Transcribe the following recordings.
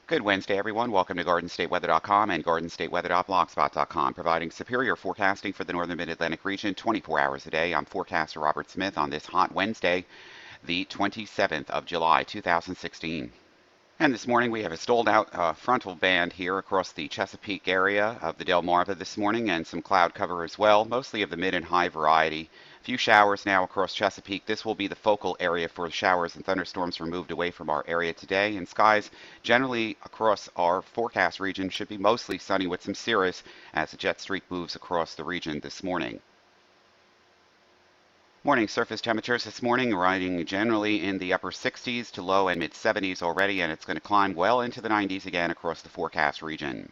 Good Wednesday, everyone. Welcome to GardenStateWeather.com and GardenStateWeather.blogspot.com, providing superior forecasting for the northern mid-Atlantic region 24 hours a day. I'm forecaster Robert Smith on this hot Wednesday, the 27th of July, 2016. And this morning we have a stalled out frontal band here across the Chesapeake area of the Delmarva this morning, and some cloud cover as well, mostly of the mid and high variety. A few showers now across Chesapeake. This will be the focal area for showers and thunderstorms removed away from our area today. And skies generally across our forecast region should be mostly sunny with some cirrus as the jet streak moves across the region this morning. Morning surface temperatures this morning riding generally in the upper 60s to low and mid 70s already, and it's going to climb well into the 90s again across the forecast region.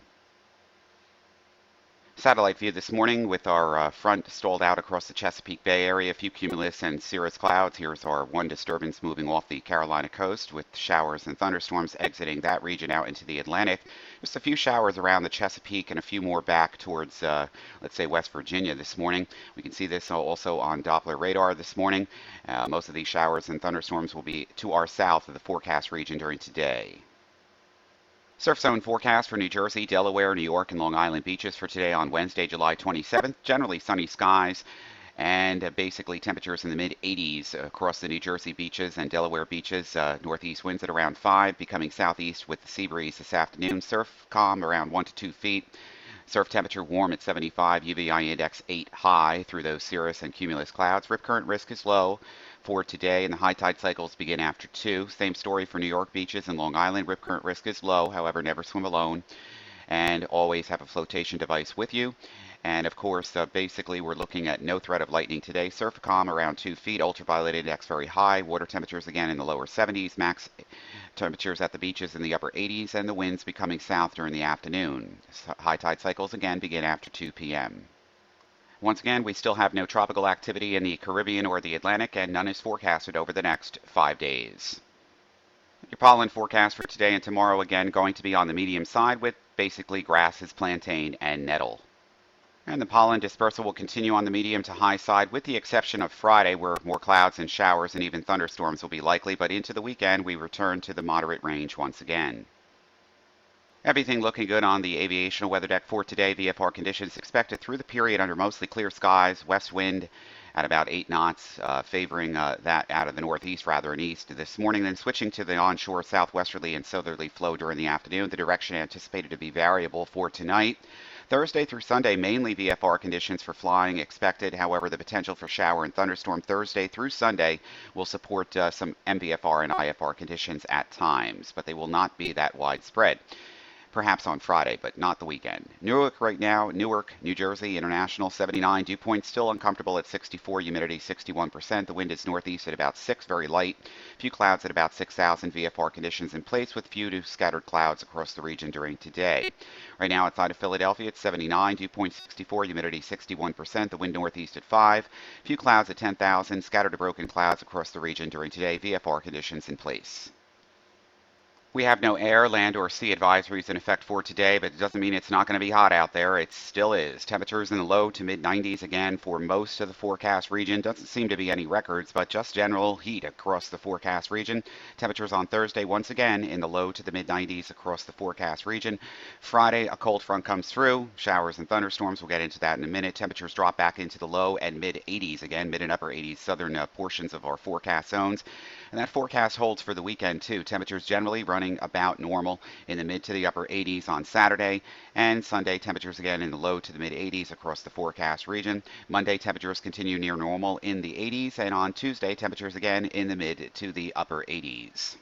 Satellite view this morning with our front stalled out across the Chesapeake Bay area. A few cumulus and cirrus clouds. Here's our one disturbance moving off the Carolina coast with showers and thunderstorms exiting that region out into the Atlantic. Just a few showers around the Chesapeake and a few more back towards, let's say, West Virginia this morning. We can see this also on Doppler radar this morning. Most of these showers and thunderstorms will be to our south of the forecast region during today. Surf zone forecast for New Jersey, Delaware, New York, and Long Island beaches for today on Wednesday, July 27th. Generally sunny skies and basically temperatures in the mid 80s across the New Jersey beaches and Delaware beaches. Northeast winds at around 5, becoming southeast with the sea breeze this afternoon. Surf calm around 1 to 2 feet. Surf temperature warm at 75, UVI index 8 high through those cirrus and cumulus clouds. Rip current risk is low for today, and the high tide cycles begin after 2. Same story for New York beaches and Long Island. Rip current risk is low, however, never swim alone, and always have a flotation device with you. And of course, basically, we're looking at no threat of lightning today. Surf calm around 2 feet. Ultraviolet index very high. Water temperatures again in the lower 70s. Max temperatures at the beaches in the upper 80s, and the winds becoming south during the afternoon. High tide cycles again begin after 2 p.m. Once again, we still have no tropical activity in the Caribbean or the Atlantic, and none is forecasted over the next 5 days. Your pollen forecast for today and tomorrow again going to be on the medium side with basically grasses, plantain, and nettle. And the pollen dispersal will continue on the medium to high side with the exception of Friday, where more clouds and showers and even thunderstorms will be likely, but into the weekend we return to the moderate range once again. Everything looking good on the aviational weather deck for today. VFR conditions expected through the period under mostly clear skies. West wind at about 8 knots, favoring that out of the northeast rather than east this morning, then switching to the onshore southwesterly and southerly flow during the afternoon. The direction anticipated to be variable for tonight. Thursday through Sunday, mainly VFR conditions for flying expected. However, the potential for shower and thunderstorm Thursday through Sunday will support some MVFR and IFR conditions at times, but they will not be that widespread. Perhaps on Friday, but not the weekend. Newark right now, Newark, New Jersey, International 79. Dew point still uncomfortable at 64, humidity 61%. The wind is northeast at about 6, very light. Few clouds at about 6,000. VFR conditions in place with few to scattered clouds across the region during today. Right now outside of Philadelphia it's 79, dew point 64, humidity 61%. The wind northeast at 5. Few clouds at 10,000. Scattered to broken clouds across the region during today. VFR conditions in place. We have no air, land, or sea advisories in effect for today, but it doesn't mean it's not going to be hot out there. It still is. Temperatures in the low to mid-90s again for most of the forecast region. Doesn't seem to be any records, but just general heat across the forecast region. Temperatures on Thursday once again in the low to the mid-90s across the forecast region. Friday, a cold front comes through. Showers and thunderstorms. We'll get into that in a minute. Temperatures drop back into the low and mid-80s again, mid and upper 80s, southern portions of our forecast zones. And that forecast holds for the weekend too. Temperatures generally running about normal in the mid to the upper 80s on Saturday, and Sunday temperatures again in the low to the mid 80s across the forecast region. Monday temperatures continue near normal in the 80s, and on Tuesday temperatures again in the mid to the upper 80s.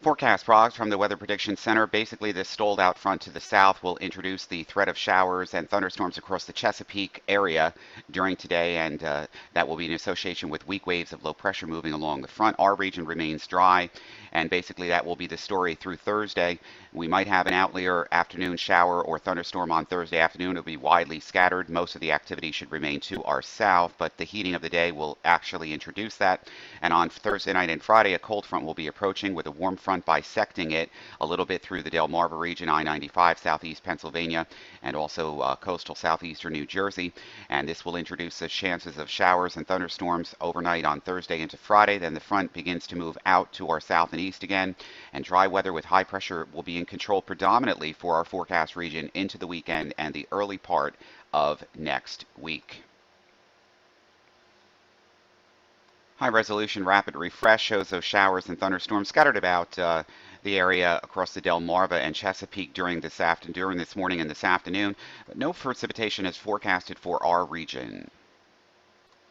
Forecast progs from the Weather Prediction Center. Basically, this stalled out front to the south will introduce the threat of showers and thunderstorms across the Chesapeake area during today, and that will be in association with weak waves of low pressure moving along the front. Our region remains dry, and basically that will be the story through Thursday. We might have an outlier afternoon shower or thunderstorm on Thursday afternoon. It will be widely scattered. Most of the activity should remain to our south, but the heating of the day will actually introduce that. And on Thursday night and Friday, a cold front will be approaching with a warm front front bisecting it a little bit through the Delmarva region, I-95, southeast Pennsylvania, and also coastal southeastern New Jersey. And this will introduce the chances of showers and thunderstorms overnight on Thursday into Friday. Then the front begins to move out to our south and east again, and dry weather with high pressure will be in control predominantly for our forecast region into the weekend and the early part of next week. High resolution rapid refresh shows those showers and thunderstorms scattered about the area across the Delmarva and Chesapeake during this morning and this afternoon, but no precipitation is forecasted for our region.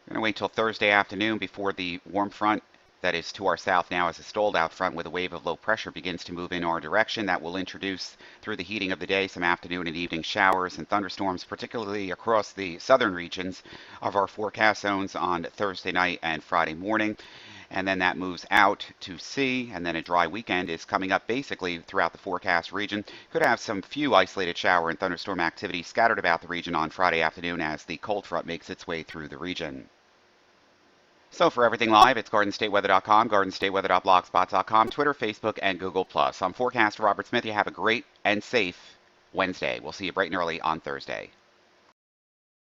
We're going to wait till Thursday afternoon before the warm front that is to our south now as a stalled out front with a wave of low pressure begins to move in our direction. That will introduce, through the heating of the day, some afternoon and evening showers and thunderstorms, particularly across the southern regions of our forecast zones on Thursday night and Friday morning. And then that moves out to sea, and then a dry weekend is coming up basically throughout the forecast region. Could have some few isolated shower and thunderstorm activity scattered about the region on Friday afternoon as the cold front makes its way through the region. So for everything live, it's GardenStateWeather.com, GardenStateWeather.blogspot.com, Twitter, Facebook, and Google+. I'm forecaster Robert Smith. You have a great and safe Wednesday. We'll see you bright and early on Thursday.